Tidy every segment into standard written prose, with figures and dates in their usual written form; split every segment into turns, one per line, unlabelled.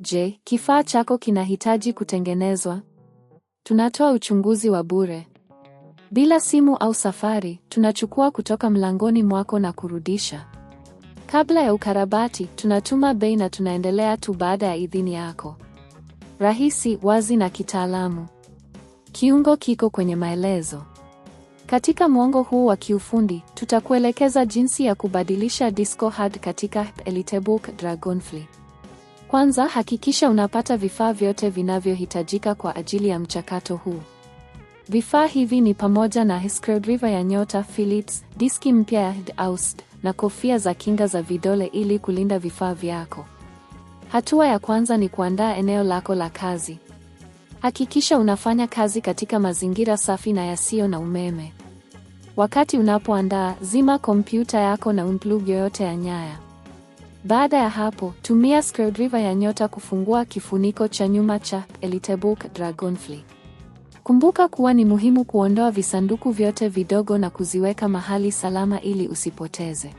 Je, kifaa chako kinahitaji kutengenezwa? Tunatoa uchunguzi wa bure. Bila simu au safari, tunachukua kutoka mlangoni mwako na kurudisha. Kabla ya ukarabati, tunatuma bei na tunaendelea tu baada ya idhini yako. Rahisi, wazi na kitaalamu. Kiungo kiko kwenye maelezo. Katika mwongo huu wa kiufundi, tutakuelekeza jinsi ya kubadilisha disco hard katika EliteBook Dragonfly. Kwanza, hakikisha unapata vifaa vyote vinavyohitajika kwa ajili ya mchakato huu. Vifaa hivi ni pamoja na screwdriver ya nyota Phillips, diski mpya ya Aust, na kofia za kinga za vidole ili kulinda vifaa vyako. Hatua ya kwanza ni kuandaa eneo lako la kazi. Hakikisha unafanya kazi katika mazingira safi na yasiyo na umeme. Wakati unapoandaa, zima kompyuta yako na unplug yoyote ya nyaya. Baada ya hapo, tumia screwdriver ya nyota kufungua kifuniko cha nyuma cha EliteBook Dragonfly. Kumbuka kuwa ni muhimu kuondoa visanduku vyote vidogo na kuziweka mahali salama ili usipoteze.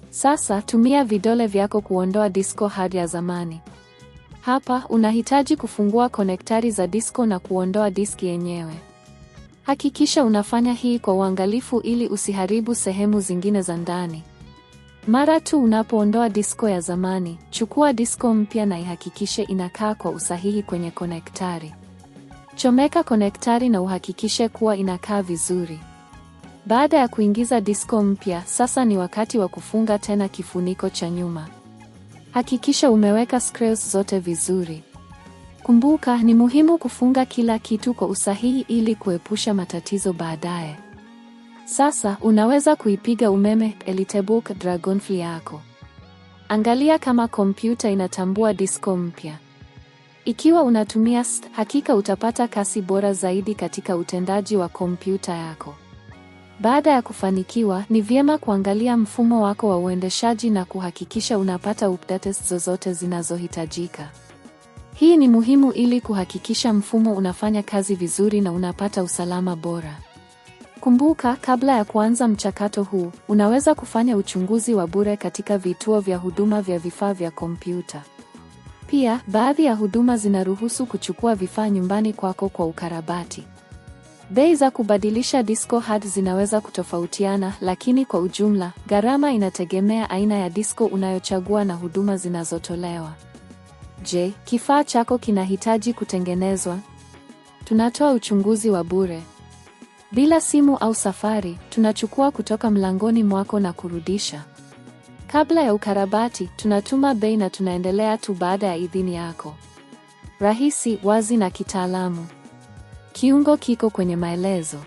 Sasa, tumia vidole vyako kuondoa disco hard ya zamani. Hapa, unahitaji kufungua konektari za disco na kuondoa diski yenyewe. Hakikisha unafanya hii kwa uangalifu ili usiharibu sehemu zingine za ndani. Mara tu unapoondoa disco ya zamani, chukua disco mpya na ihakikishe inakaa kwa usahihi kwenye konektari. Chomeka konektari na uhakikishe kuwa inakaa vizuri. Baada ya kuingiza disco mpya, sasa ni wakati wa kufunga tena kifuniko cha nyuma. Hakikisha umeweka screws zote vizuri. Kumbuka, ni muhimu kufunga kila kitu kwa usahihi ili kuepusha matatizo baadaye. Sasa, unaweza kuipiga umeme EliteBook Dragonfly yako. Angalia kama kompyuta inatambua disco mpya. Ikiwa unatumia hakika utapata kasi bora zaidi katika utendaji wa kompyuta yako. Baada ya kufanikiwa, ni vyema kuangalia mfumo wako wa uendeshaji na kuhakikisha unapata updates zozote zinazohitajika. Hii ni muhimu ili kuhakikisha mfumo unafanya kazi vizuri na unapata usalama bora. Kumbuka, kabla ya kuanza mchakato huu, unaweza kufanya uchunguzi wa bure katika vituo vya huduma vya vifaa vya kompyuta. Pia, baadhi ya huduma zinaruhusu kuchukua vifaa nyumbani kwako kwa ukarabati. Bei za kubadilisha disco hard zinaweza kutofautiana, lakini kwa ujumla, gharama inategemea aina ya disco unayochagua na huduma zinazotolewa. Je, kifaa chako kinahitaji kutengenezwa? Tunatoa uchunguzi wa bure. Bila simu au safari, tunachukua kutoka mlangoni mwako na kurudisha. Kabla ya ukarabati, tunatuma bei na tunaendelea tu baada ya idhini yako. Rahisi, wazi na kitaalamu. Kiungo kiko kwenye maelezo.